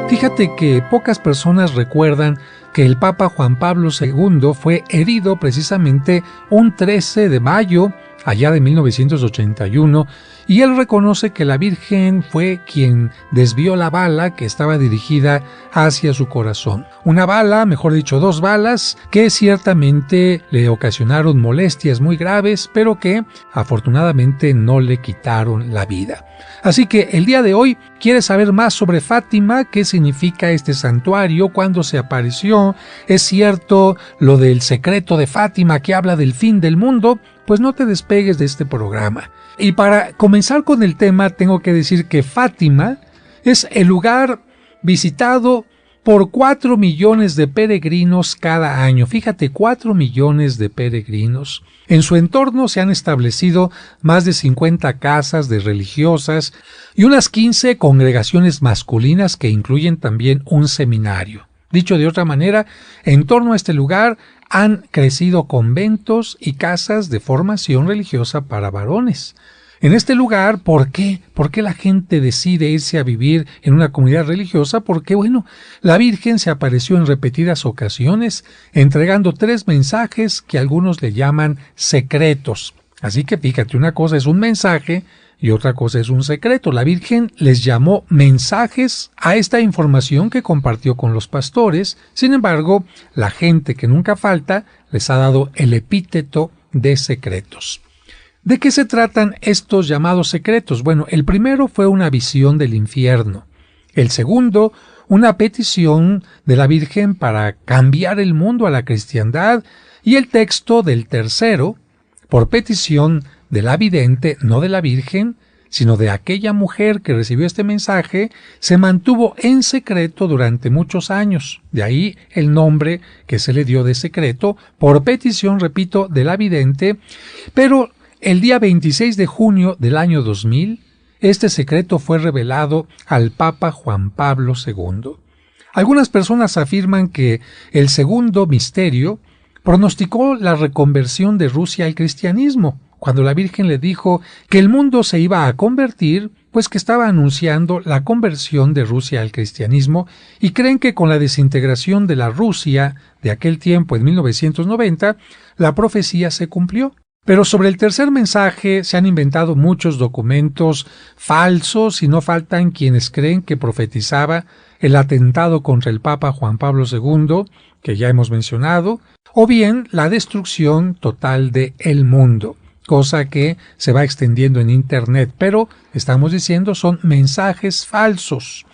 Fíjate que pocas personas recuerdan que el Papa Juan Pablo II fue herido precisamente un 13 de mayo, allá de 1981, y él reconoce que la Virgen fue quien desvió la bala que estaba dirigida hacia su corazón. Una bala, mejor dicho, 2 balas, que ciertamente le ocasionaron molestias muy graves, pero que afortunadamente no le quitaron la vida. Así que el día de hoy, ¿quieres saber más sobre Fátima? ¿Qué significa este santuario? ¿Cuándo se apareció? ¿Es cierto lo del secreto de Fátima que habla del fin del mundo? Pues no te despegues de este programa. Y para comenzar con el tema, tengo que decir que Fátima es el lugar visitado por 4 millones de peregrinos cada año. Fíjate, 4 millones de peregrinos. En su entorno se han establecido más de 50 casas de religiosas y unas 15 congregaciones masculinas que incluyen también un seminario. Dicho de otra manera, en torno a este lugar han crecido conventos y casas de formación religiosa para varones. En este lugar, ¿por qué? ¿Por qué la gente decide irse a vivir en una comunidad religiosa? Porque, bueno, la Virgen se apareció en repetidas ocasiones, entregando 3 mensajes que algunos le llaman secretos. Así que fíjate, una cosa es un mensaje y otra cosa es un secreto. La Virgen les llamó mensajes a esta información que compartió con los pastores. Sin embargo, la gente que nunca falta les ha dado el epíteto de secretos. ¿De qué se tratan estos llamados secretos? Bueno, el primero fue una visión del infierno. El segundo, una petición de la Virgen para cambiar el mundo a la cristiandad. Y el texto del tercero, por petición de la vidente, no de la Virgen, sino de aquella mujer que recibió este mensaje, se mantuvo en secreto durante muchos años. De ahí el nombre que se le dio de secreto, por petición, repito, de la vidente, pero el día 26 de junio del año 2000, este secreto fue revelado al Papa Juan Pablo II. Algunas personas afirman que el segundo misterio pronosticó la reconversión de Rusia al cristianismo, cuando la Virgen le dijo que el mundo se iba a convertir, pues que estaba anunciando la conversión de Rusia al cristianismo, y creen que con la desintegración de la Rusia de aquel tiempo en 1990, la profecía se cumplió. Pero sobre el tercer mensaje se han inventado muchos documentos falsos y no faltan quienes creen que profetizaba el atentado contra el Papa Juan Pablo II, que ya hemos mencionado, o bien la destrucción total de el mundo, cosa que se va extendiendo en Internet, pero estamos diciendo son mensajes falsos.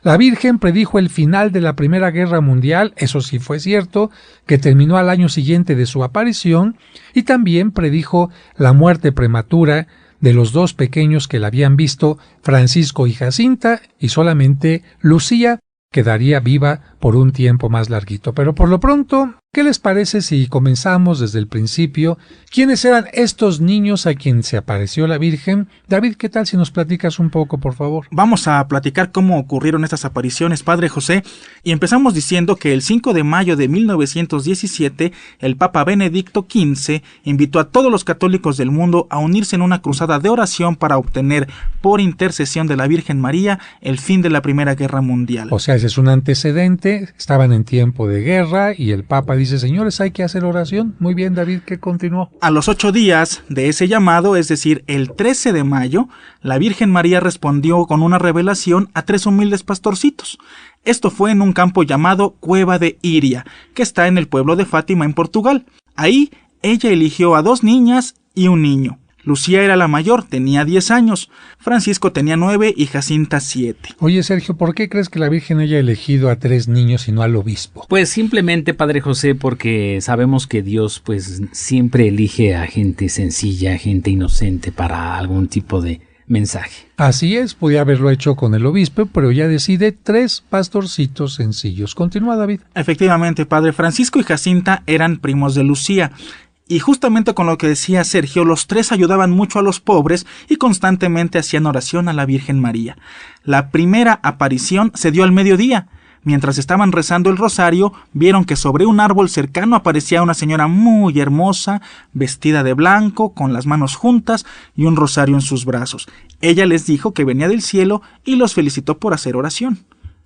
La Virgen predijo el final de la Primera Guerra Mundial, eso sí fue cierto, que terminó al año siguiente de su aparición, y también predijo la muerte prematura de los 2 pequeños que la habían visto, Francisco y Jacinta, y solamente Lucía quedaría viva por un tiempo más larguito. Pero por lo pronto, ¿qué les parece si comenzamos desde el principio? ¿Quiénes eran estos niños a quienes se apareció la Virgen? David, ¿qué tal si nos platicas un poco, por favor? Vamos a platicar cómo ocurrieron estas apariciones, Padre José, y empezamos diciendo que el 5 de mayo de 1917, el Papa Benedicto XV invitó a todos los católicos del mundo a unirse en una cruzada de oración para obtener, por intercesión de la Virgen María, el fin de la Primera Guerra Mundial. O sea, ese es un antecedente, estaban en tiempo de guerra y el Papa dice, señores, hay que hacer oración. Muy bien, David, ¿qué continuó? A los 8 días de ese llamado, es decir, el 13 de mayo, la Virgen María respondió con una revelación a 3 humildes pastorcitos. Esto fue en un campo llamado Cueva de Iria, que está en el pueblo de Fátima, en Portugal. Ahí, ella eligió a 2 niñas y un niño. Lucía era la mayor, tenía 10 años, Francisco tenía 9 y Jacinta 7. Oye, Sergio, ¿por qué crees que la Virgen haya elegido a 3 niños y no al obispo? Pues simplemente, Padre José, porque sabemos que Dios pues siempre elige a gente sencilla, a gente inocente para algún tipo de mensaje. Así es, podía haberlo hecho con el obispo, pero ya decide 3 pastorcitos sencillos. Continúa, David. Efectivamente, Padre, Francisco y Jacinta eran primos de Lucía. Y justamente con lo que decía Sergio, los 3 ayudaban mucho a los pobres y constantemente hacían oración a la Virgen María. La primera aparición se dio al mediodía. Mientras estaban rezando el rosario, vieron que sobre un árbol cercano aparecía una señora muy hermosa, vestida de blanco, con las manos juntas y un rosario en sus brazos. Ella les dijo que venía del cielo y los felicitó por hacer oración.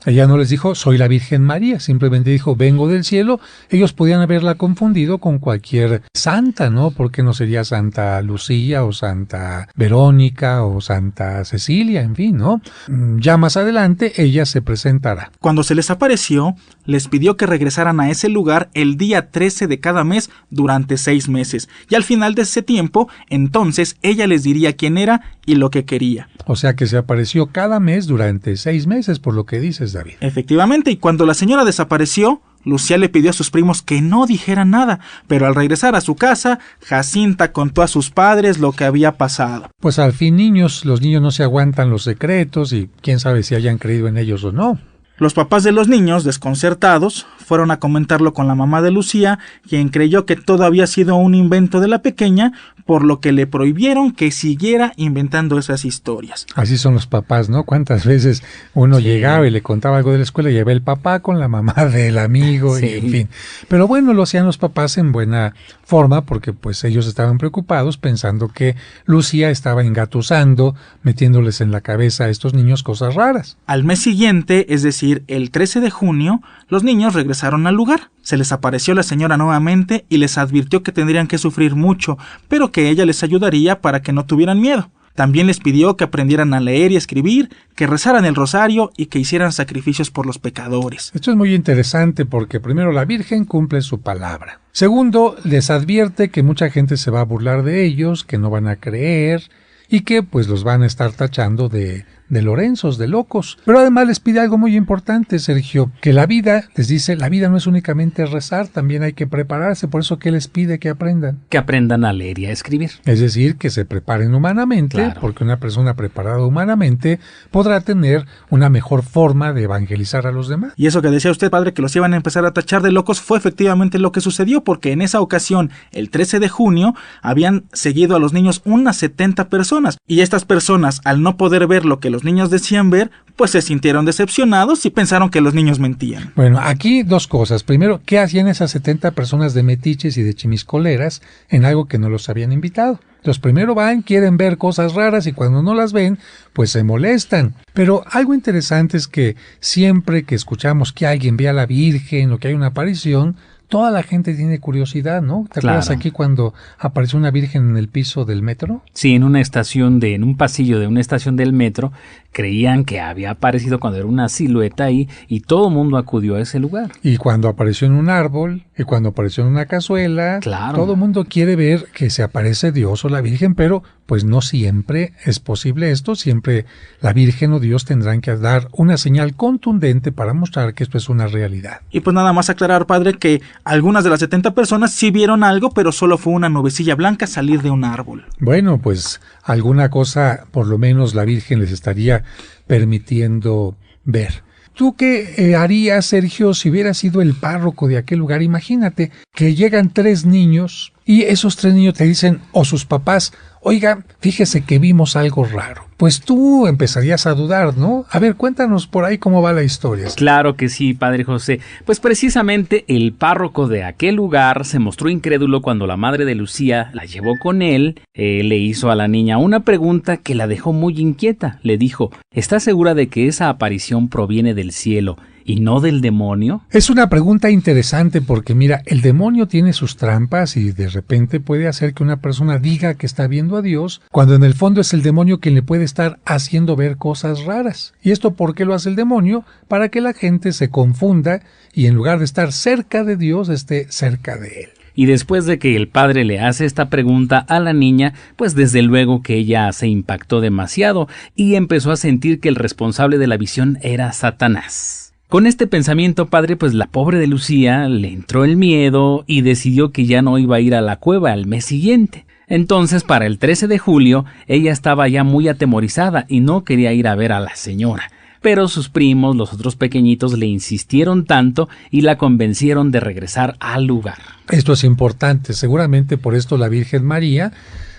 Ella no les dijo, soy la Virgen María, simplemente dijo, vengo del cielo. Ellos podían haberla confundido con cualquier santa, ¿no? Porque no sería Santa Lucía o Santa Verónica o Santa Cecilia, en fin, ¿no? Ya más adelante ella se presentará. Cuando se les apareció, les pidió que regresaran a ese lugar el día 13 de cada mes durante 6 meses. Y al final de ese tiempo, entonces ella les diría quién era y lo que quería. O sea que se apareció cada mes durante 6 meses, por lo que dices, David. Efectivamente, y cuando la señora desapareció, Lucía le pidió a sus primos que no dijeran nada, pero al regresar a su casa, Jacinta contó a sus padres lo que había pasado. Pues al fin los niños no se aguantan los secretos y quién sabe si hayan creído en ellos o no. Los papás de los niños, desconcertados, fueron a comentarlo con la mamá de Lucía, quien creyó que todo había sido un invento de la pequeña, por lo que le prohibieron que siguiera inventando esas historias. Así son los papás, ¿no? ¿Cuántas veces uno llegaba y le contaba algo de la escuela y llevaba el papá con la mamá del amigo y en fin? Pero bueno, lo hacían los papás en buena forma porque pues ellos estaban preocupados pensando que Lucía estaba engatusando, metiéndoles en la cabeza a estos niños cosas raras. Al mes siguiente, es decir, el 13 de junio, los niños regresaron al lugar. Se les apareció la señora nuevamente y les advirtió que tendrían que sufrir mucho, pero que ella les ayudaría para que no tuvieran miedo. También les pidió que aprendieran a leer y escribir, que rezaran el rosario y que hicieran sacrificios por los pecadores. Esto es muy interesante porque primero la Virgen cumple su palabra. Segundo, les advierte que mucha gente se va a burlar de ellos, que no van a creer y que pues los van a estar tachando de lorenzos, de locos. Pero además les pide algo muy importante, Sergio, que la vida, les dice, la vida no es únicamente rezar, también hay que prepararse, por eso que les pide que aprendan. Que aprendan a leer y a escribir. Es decir, que se preparen humanamente, claro, porque una persona preparada humanamente podrá tener una mejor forma de evangelizar a los demás. Y eso que decía usted, padre, que los iban a empezar a tachar de locos, fue efectivamente lo que sucedió, porque en esa ocasión, el 13 de junio, habían seguido a los niños unas 70 personas, y estas personas, al no poder ver lo que los niños decían ver, pues se sintieron decepcionados y pensaron que los niños mentían. Bueno, aquí dos cosas. Primero, ¿qué hacían esas 70 personas de metiches y de chimiscoleras en algo que no los habían invitado? Entonces, primero van, quieren ver cosas raras y cuando no las ven, pues se molestan. Pero algo interesante es que siempre que escuchamos que alguien ve a la Virgen o que hay una aparición, toda la gente tiene curiosidad, ¿no? ¿Te acuerdas aquí cuando apareció una virgen en el piso del metro? Sí, en un pasillo de una estación del metro, creían que había aparecido cuando era una silueta ahí y todo el mundo acudió a ese lugar. Y cuando apareció en un árbol, y cuando apareció en una cazuela, todo el mundo quiere ver que se aparece Dios o la Virgen, pero pues no siempre es posible esto, siempre la Virgen o Dios tendrán que dar una señal contundente para mostrar que esto es una realidad. Y pues nada más aclarar, padre, que algunas de las 70 personas sí vieron algo, pero solo fue una nubecilla blanca salir de un árbol. Bueno, pues alguna cosa por lo menos la Virgen les estaría permitiendo ver. ¿Tú qué harías, Sergio, si hubieras sido el párroco de aquel lugar? Imagínate que llegan 3 niños y esos 3 niños te dicen, o sus papás, oiga, fíjese que vimos algo raro. Pues tú empezarías a dudar, ¿no? A ver, cuéntanos por ahí cómo va la historia. Claro que sí, padre José. Pues precisamente el párroco de aquel lugar se mostró incrédulo cuando la madre de Lucía la llevó con él. Le hizo a la niña una pregunta que la dejó muy inquieta. Le dijo, ¿estás segura de que esa aparición proviene del cielo y no del demonio? Es una pregunta interesante porque mira, el demonio tiene sus trampas y de repente puede hacer que una persona diga que está viendo a Dios, cuando en el fondo es el demonio quien le puede estar haciendo ver cosas raras. ¿Y esto por qué lo hace el demonio? Para que la gente se confunda y en lugar de estar cerca de Dios, esté cerca de él. Y después de que el padre le hace esta pregunta a la niña, pues desde luego que ella se impactó demasiado y empezó a sentir que el responsable de la visión era Satanás. Con este pensamiento, padre, pues la pobre de Lucía le entró el miedo y decidió que ya no iba a ir a la cueva al mes siguiente. Entonces, para el 13 de julio, ella estaba ya muy atemorizada y no quería ir a ver a la señora. Pero sus primos, los otros pequeñitos, le insistieron tanto y la convencieron de regresar al lugar. Esto es importante. Seguramente por esto la Virgen María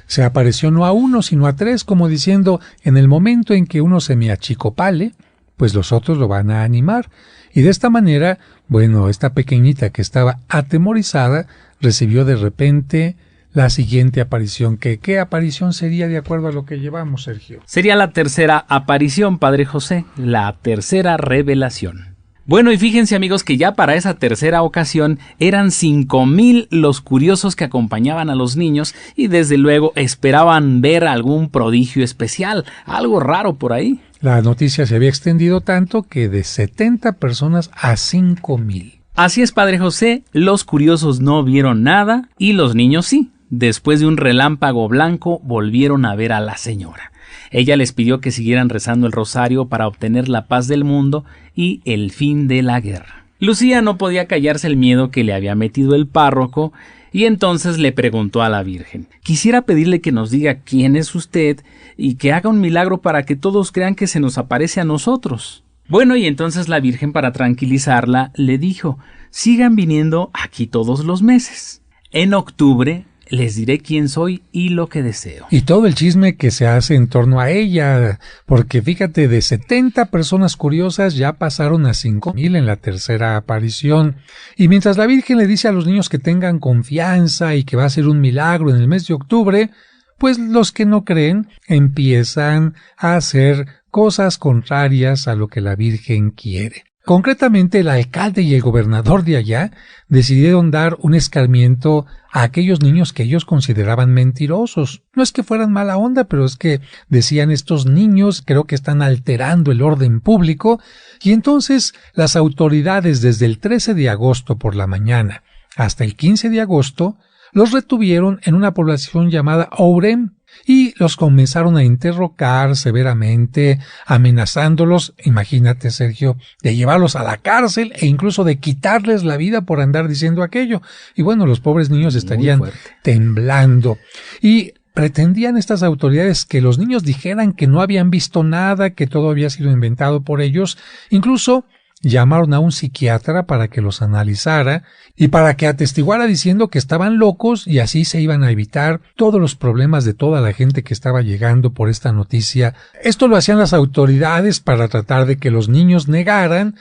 se apareció no a 1, sino a 3, como diciendo, en el momento en que uno se me achicopale, pues los otros lo van a animar. Y de esta manera, bueno, esta pequeñita que estaba atemorizada recibió de repente la siguiente aparición. ¿Qué aparición sería de acuerdo a lo que llevamos, Sergio? Sería la tercera aparición, Padre José, la tercera revelación. Bueno, y fíjense amigos que ya para esa tercera ocasión eran 5,000 los curiosos que acompañaban a los niños y desde luego esperaban ver algún prodigio especial, algo raro por ahí. La noticia se había extendido tanto que de 70 personas a 5,000. Así es, Padre José, los curiosos no vieron nada y los niños sí. Después de un relámpago blanco volvieron a ver a la señora. Ella les pidió que siguieran rezando el rosario para obtener la paz del mundo y el fin de la guerra. Lucía no podía callarse el miedo que le había metido el párroco y entonces le preguntó a la Virgen: quisiera pedirle que nos diga quién es usted y que haga un milagro para que todos crean que se nos aparece a nosotros. Bueno, y entonces la Virgen, para tranquilizarla, le dijo: sigan viniendo aquí todos los meses. En octubre les diré quién soy y lo que deseo. Y todo el chisme que se hace en torno a ella, porque fíjate, de 70 personas curiosas ya pasaron a 5,000 en la tercera aparición. Y mientras la Virgen le dice a los niños que tengan confianza y que va a ser un milagro en el mes de octubre, pues los que no creen empiezan a hacer cosas contrarias a lo que la Virgen quiere. Concretamente, el alcalde y el gobernador de allá decidieron dar un escarmiento a aquellos niños que ellos consideraban mentirosos. No es que fueran mala onda, pero es que decían: estos niños creo que están alterando el orden público, y entonces las autoridades desde el 13 de agosto por la mañana hasta el 15 de agosto los retuvieron en una población llamada Ourem, y los comenzaron a interrogar severamente, amenazándolos, imagínate, Sergio, de llevarlos a la cárcel e incluso de quitarles la vida por andar diciendo aquello. Y bueno, los pobres niños estarían temblando. Y pretendían estas autoridades que los niños dijeran que no habían visto nada, que todo había sido inventado por ellos. Incluso llamaron a un psiquiatra para que los analizara y para que atestiguara diciendo que estaban locos, y así se iban a evitar todos los problemas de toda la gente que estaba llegando por esta noticia. Esto lo hacían las autoridades para tratar de que los niños negaran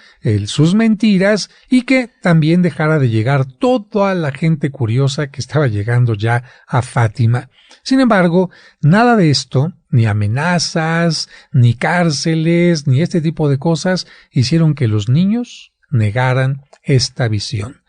sus mentiras y que también dejara de llegar toda la gente curiosa que estaba llegando ya a Fátima. Sin embargo, nada de esto, ni amenazas, ni cárceles, ni este tipo de cosas, hicieron que los niños negaran esta visión.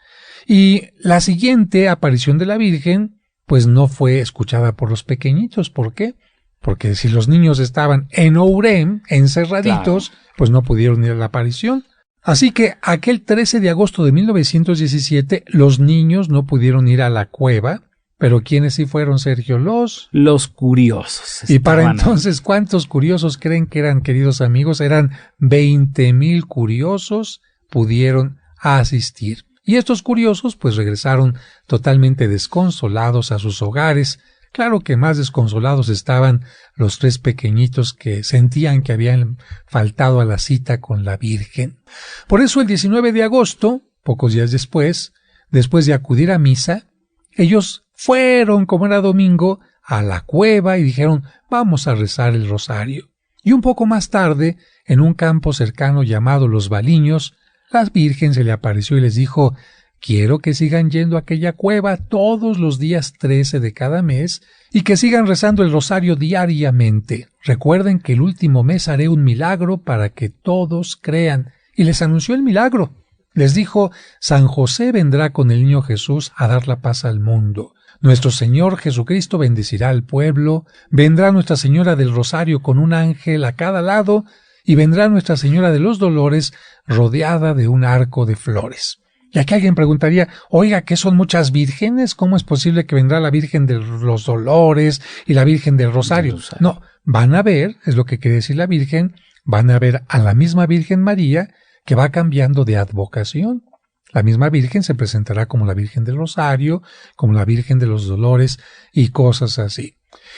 Y la siguiente aparición de la Virgen, pues no fue escuchada por los pequeñitos. ¿Por qué? Porque si los niños estaban en Ourem, encerraditos, pues no pudieron ir a la aparición. Así que aquel 13 de agosto de 1917, los niños no pudieron ir a la cueva. Pero ¿quiénes sí fueron, Sergio? Los curiosos. Y para entonces, ¿cuántos curiosos creen que eran, queridos amigos? Eran 20,000 curiosos pudieron asistir. Y estos curiosos pues regresaron totalmente desconsolados a sus hogares. Claro que más desconsolados estaban los 3 pequeñitos que sentían que habían faltado a la cita con la Virgen. Por eso el 19 de agosto, pocos días después de acudir a misa, ellos fueron, como era domingo, a la cueva y dijeron: vamos a rezar el rosario. Y un poco más tarde, en un campo cercano llamado Los Baliños, la Virgen se le apareció y les dijo: quiero que sigan yendo a aquella cueva todos los días 13 de cada mes y que sigan rezando el rosario diariamente. Recuerden que el último mes haré un milagro para que todos crean. Y les anunció el milagro. Les dijo: San José vendrá con el niño Jesús a dar la paz al mundo. Nuestro Señor Jesucristo bendecirá al pueblo, vendrá Nuestra Señora del Rosario con un ángel a cada lado, y vendrá Nuestra Señora de los Dolores rodeada de un arco de flores. Y aquí alguien preguntaría: oiga, ¿qué son muchas vírgenes? ¿Cómo es posible que vendrá la Virgen de los Dolores y la Virgen del Rosario? No, van a ver, es lo que quiere decir la Virgen, van a ver a la misma Virgen María que va cambiando de advocación. La misma Virgen se presentará como la Virgen del Rosario, como la Virgen de los Dolores y cosas así.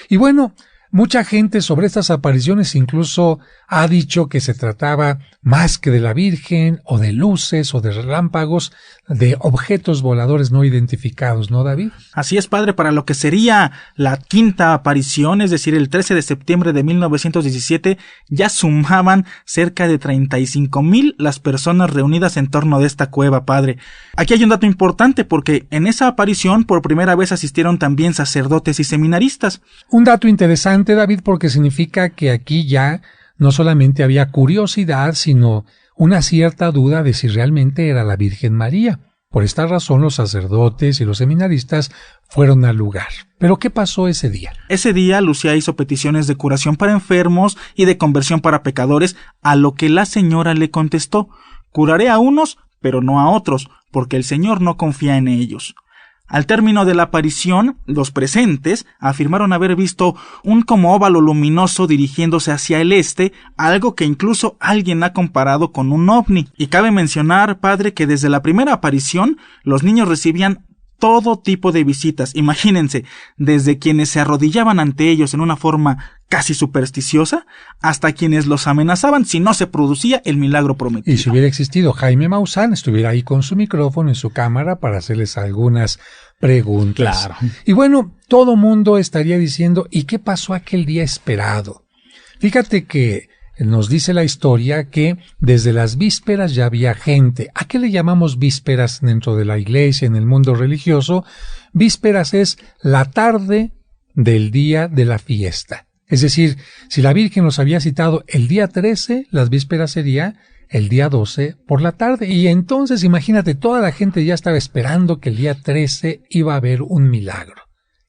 Y bueno, Mucha gente sobre estas apariciones incluso ha dicho que se trataba más que de la Virgen o de luces o de relámpagos, de objetos voladores no identificados, ¿no, David? Así es, padre, para lo que sería la quinta aparición, es decir, el 13 de septiembre de 1917, ya sumaban cerca de 35,000 las personas reunidas en torno de esta cueva, padre. Aquí hay un dato importante porque en esa aparición por primera vez asistieron también sacerdotes y seminaristas. Un dato interesante, David, porque significa que aquí ya no solamente había curiosidad, sino una cierta duda de si realmente era la Virgen María. Por esta razón los sacerdotes y los seminaristas fueron al lugar. ¿Pero qué pasó ese día? Ese día Lucía hizo peticiones de curación para enfermos y de conversión para pecadores, a lo que la señora le contestó: curaré a unos, pero no a otros, porque el Señor no confía en ellos. Al término de la aparición, los presentes afirmaron haber visto un como óvalo luminoso dirigiéndose hacia el este, algo que incluso alguien ha comparado con un ovni. Y cabe mencionar, padre, que desde la primera aparición los niños recibían todo tipo de visitas. Imagínense, desde quienes se arrodillaban ante ellos en una forma casi supersticiosa, hasta quienes los amenazaban si no se producía el milagro prometido. Y si hubiera existido Jaime Maussan, estuviera ahí con su micrófono y su cámara para hacerles algunas preguntas. Claro. Y bueno, todo mundo estaría diciendo, ¿y qué pasó aquel día esperado? Fíjate que nos dice la historia que desde las vísperas ya había gente. ¿A qué le llamamos vísperas dentro de la iglesia, en el mundo religioso? Vísperas es la tarde del día de la fiesta. Es decir, si la Virgen los había citado el día 13, las vísperas sería el día 12 por la tarde. Y entonces, imagínate, toda la gente ya estaba esperando que el día 13 iba a haber un milagro.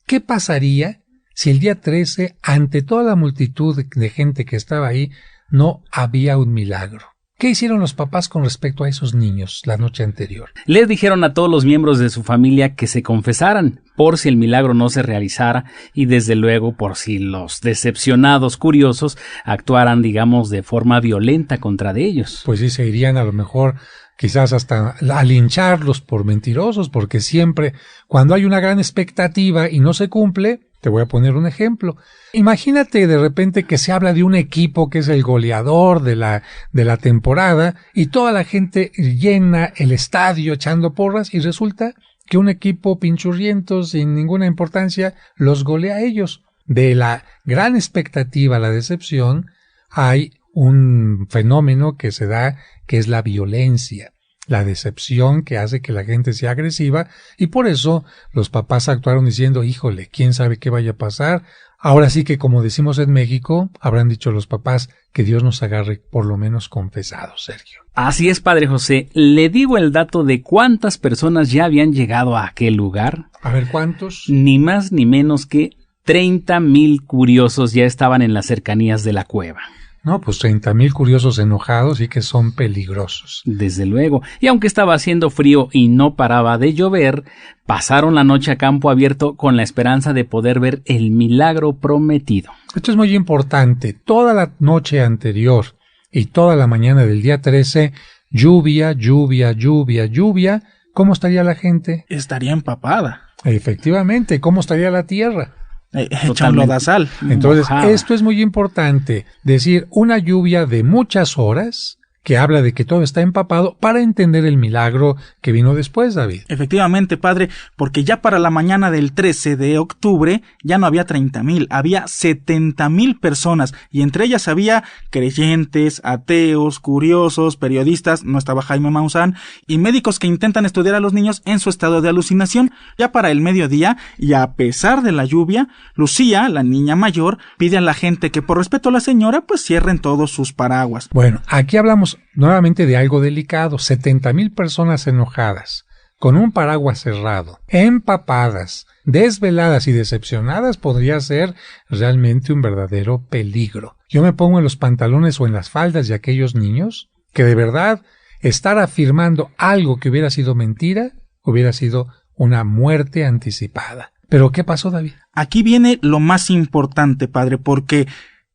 ¿Qué pasaría si el día 13, ante toda la multitud de gente que estaba ahí, no había un milagro? ¿Qué hicieron los papás con respecto a esos niños la noche anterior? Les dijeron a todos los miembros de su familia que se confesaran por si el milagro no se realizara y desde luego por si los decepcionados curiosos actuaran, digamos, de forma violenta contra de ellos. Pues sí, se irían a lo mejor quizás hasta a lincharlos por mentirosos, porque siempre cuando hay una gran expectativa y no se cumple, te voy a poner un ejemplo. Imagínate de repente que se habla de un equipo que es el goleador de la temporada y toda la gente llena el estadio echando porras y resulta que un equipo pinchurriento sin ninguna importancia los golea a ellos. De la gran expectativa a la decepción hay un fenómeno que se da que es la violencia. La decepción que hace que la gente sea agresiva y por eso los papás actuaron diciendo, híjole, quién sabe qué vaya a pasar. Ahora sí que, como decimos en México, habrán dicho los papás que Dios nos agarre por lo menos confesados, Sergio. Así es, Padre José. ¿Le digo el dato de cuántas personas ya habían llegado a aquel lugar? A ver, ¿cuántos? Ni más ni menos que 30,000 curiosos ya estaban en las cercanías de la cueva. No, pues 30,000 curiosos enojados y que son peligrosos. Desde luego. Y aunque estaba haciendo frío y no paraba de llover, pasaron la noche a campo abierto con la esperanza de poder ver el milagro prometido. Esto es muy importante. Toda la noche anterior y toda la mañana del día 13, lluvia, lluvia, lluvia, lluvia. ¿Cómo estaría la gente? Estaría empapada. Efectivamente, ¿cómo estaría la tierra? Hecha un lodazal. Entonces, mojada. esto es muy importante, decir una lluvia de muchas horas que habla de que todo está empapado para entender el milagro que vino después, David. Efectivamente, padre, porque ya para la mañana del 13 de octubre ya no había 30,000, había 70,000 personas y entre ellas había creyentes, ateos, curiosos, periodistas, no estaba Jaime Maussan, y médicos que intentan estudiar a los niños en su estado de alucinación. Ya para el mediodía, y a pesar de la lluvia, Lucía, la niña mayor, pide a la gente que por respeto a la señora, pues cierren todos sus paraguas. Bueno, aquí hablamos nuevamente de algo delicado. 70,000 personas enojadas, con un paraguas cerrado, empapadas, desveladas y decepcionadas podría ser realmente un verdadero peligro. Yo me pongo en los pantalones o en las faldas de aquellos niños que de verdad estar afirmando algo que hubiera sido mentira hubiera sido una muerte anticipada. ¿Pero qué pasó, David? Aquí viene lo más importante, padre, porque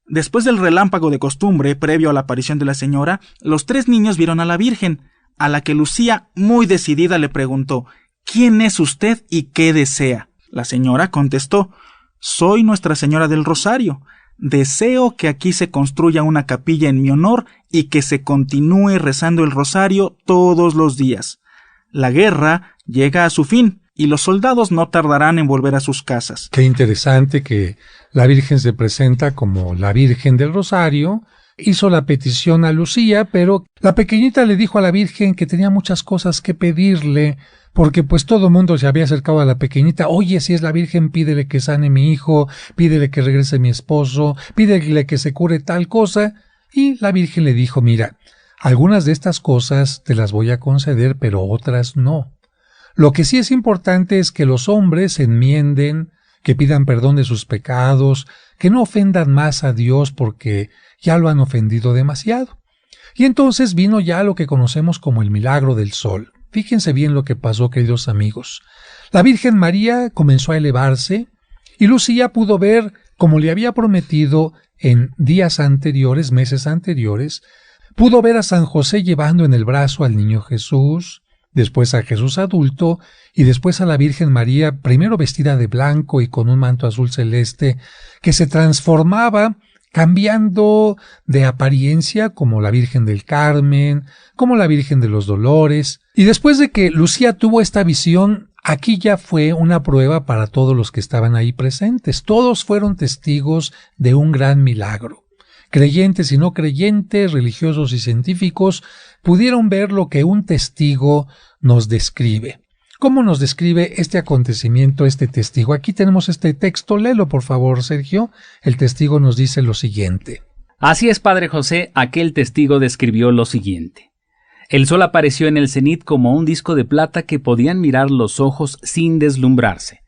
después del relámpago de costumbre, previo a la aparición de la señora, los 3 niños vieron a la Virgen, a la que Lucía, muy decidida, le preguntó, ¿quién es usted y qué desea? La señora contestó, soy Nuestra Señora del Rosario. deseo que aquí se construya una capilla en mi honor y que se continúe rezando el rosario todos los días. La guerra llega a su fin y los soldados no tardarán en volver a sus casas. Qué interesante que la Virgen se presenta como la Virgen del Rosario. Hizo la petición a Lucía, pero la pequeñita le dijo a la Virgen que tenía muchas cosas que pedirle, porque pues todo el mundo se había acercado a la pequeñita. Oye, si es la Virgen, pídele que sane mi hijo, pídele que regrese mi esposo, pídele que se cure tal cosa. Y la Virgen le dijo, mira, algunas de estas cosas te las voy a conceder, pero otras no. Lo que sí es importante es que los hombres se enmienden, que pidan perdón de sus pecados, que no ofendan más a Dios porque ya lo han ofendido demasiado. Y entonces vino ya lo que conocemos como el milagro del sol. Fíjense bien lo que pasó, queridos amigos. La Virgen María comenzó a elevarse y Lucía pudo ver, como le había prometido en días anteriores, meses anteriores, pudo ver a San José llevando en el brazo al niño Jesús, después a Jesús adulto y después a la Virgen María, primero vestida de blanco y con un manto azul celeste, que se transformaba cambiando de apariencia como la Virgen del Carmen, como la Virgen de los Dolores. Y después de que Lucía tuvo esta visión, aquí ya fue una prueba para todos los que estaban ahí presentes. Todos fueron testigos de un gran milagro. Creyentes y no creyentes, religiosos y científicos, pudieron ver lo que un testigo nos describe. ¿Cómo nos describe este acontecimiento, este testigo? Aquí tenemos este texto, léelo por favor, Sergio. El testigo nos dice lo siguiente. Así es, Padre José, aquel testigo describió lo siguiente. El sol apareció en el cenit como un disco de plata que podían mirar los ojos sin deslumbrarse.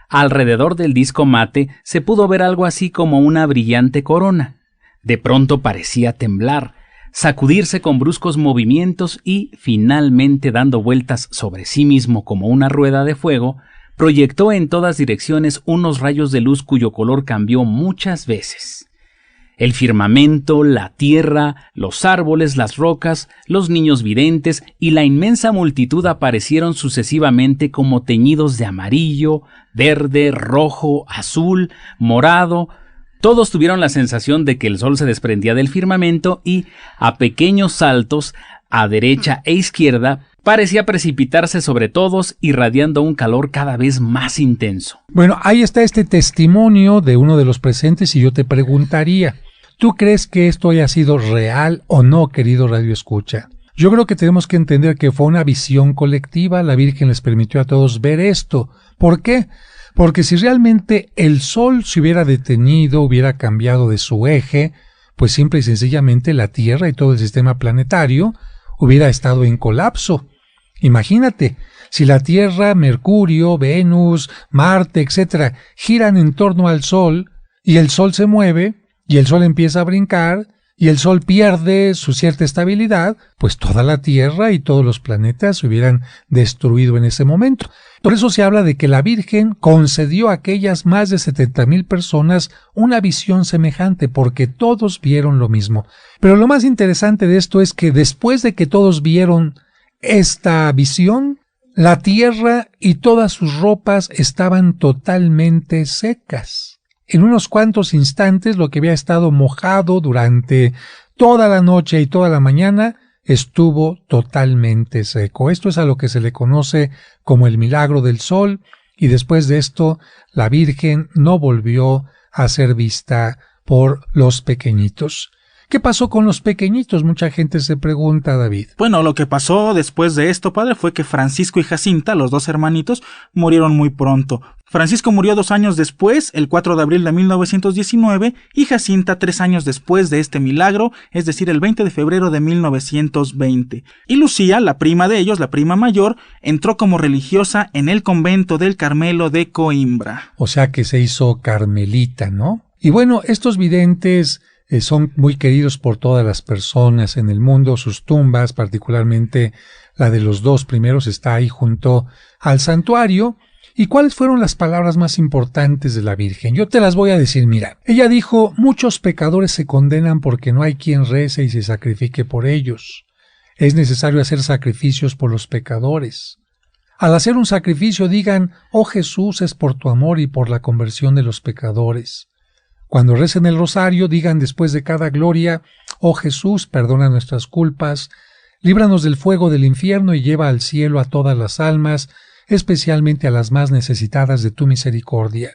Alrededor del disco mate se pudo ver algo así como una brillante corona. De pronto parecía temblar, sacudirse con bruscos movimientos y, finalmente dando vueltas sobre sí mismo como una rueda de fuego, proyectó en todas direcciones unos rayos de luz cuyo color cambió muchas veces. El firmamento, la tierra, los árboles, las rocas, los niños videntes y la inmensa multitud aparecieron sucesivamente como teñidos de amarillo, verde, rojo, azul, morado. Todos tuvieron la sensación de que el sol se desprendía del firmamento y, a pequeños saltos, a derecha e izquierda, parecía precipitarse sobre todos, irradiando un calor cada vez más intenso. Bueno, ahí está este testimonio de uno de los presentes y yo te preguntaría, ¿tú crees que esto haya sido real o no, querido Radio Escucha? Yo creo que tenemos que entender que fue una visión colectiva, la Virgen les permitió a todos ver esto. ¿Por qué? Porque si realmente el sol se hubiera detenido, hubiera cambiado de su eje, pues simple y sencillamente la Tierra y todo el sistema planetario hubiera estado en colapso. Imagínate, si la Tierra, Mercurio, Venus, Marte, etc., giran en torno al Sol, y el Sol se mueve, y el Sol empieza a brincar, y el Sol pierde su cierta estabilidad, pues toda la Tierra y todos los planetas se hubieran destruido en ese momento. Por eso se habla de que la Virgen concedió a aquellas más de 70,000 personas una visión semejante, porque todos vieron lo mismo. Pero lo más interesante de esto es que después de que todos vieron esta visión, la tierra y todas sus ropas estaban totalmente secas. En unos cuantos instantes, lo que había estado mojado durante toda la noche y toda la mañana estuvo totalmente seco. Esto es a lo que se le conoce como el milagro del sol, y después de esto la Virgen no volvió a ser vista por los pequeñitos. ¿Qué pasó con los pequeñitos? Mucha gente se pregunta, David. Bueno, lo que pasó después de esto, padre, fue que Francisco y Jacinta, los dos hermanitos, murieron muy pronto. Francisco murió 2 años después, el 4 de abril de 1919, y Jacinta 3 años después de este milagro, es decir, el 20 de febrero de 1920. Y Lucía, la prima de ellos, la prima mayor, entró como religiosa en el convento del Carmelo de Coimbra. O sea que se hizo carmelita, ¿no? Y bueno, estos videntes son muy queridos por todas las personas en el mundo. Sus tumbas, particularmente la de los 2 primeros, está ahí junto al santuario. ¿Y cuáles fueron las palabras más importantes de la Virgen? Yo te las voy a decir, mira. Ella dijo, muchos pecadores se condenan porque no hay quien rece y se sacrifique por ellos. Es necesario hacer sacrificios por los pecadores. Al hacer un sacrificio digan, oh Jesús, es por tu amor y por la conversión de los pecadores. Cuando recen el rosario, digan después de cada gloria: oh Jesús, perdona nuestras culpas, líbranos del fuego del infierno y lleva al cielo a todas las almas, especialmente a las más necesitadas de tu misericordia.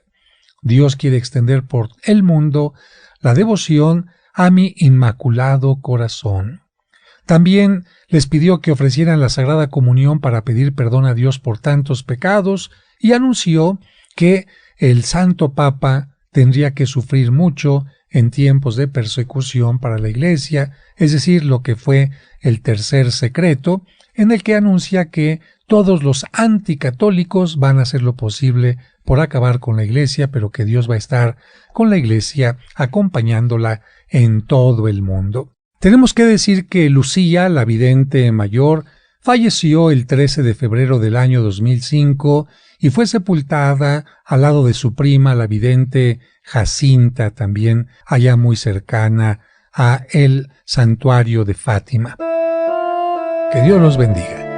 Dios quiere extender por el mundo la devoción a mi inmaculado corazón. También les pidió que ofrecieran la Sagrada Comunión para pedir perdón a Dios por tantos pecados y anunció que el Santo Papa tendría que sufrir mucho en tiempos de persecución para la Iglesia, es decir, lo que fue el tercer secreto, en el que anuncia que todos los anticatólicos van a hacer lo posible por acabar con la Iglesia, pero que Dios va a estar con la Iglesia acompañándola en todo el mundo. Tenemos que decir que Lucía, la vidente mayor, falleció el 13 de febrero del año 2005 y fue sepultada al lado de su prima, la vidente Jacinta, también allá muy cercana a el santuario de Fátima. Que Dios los bendiga.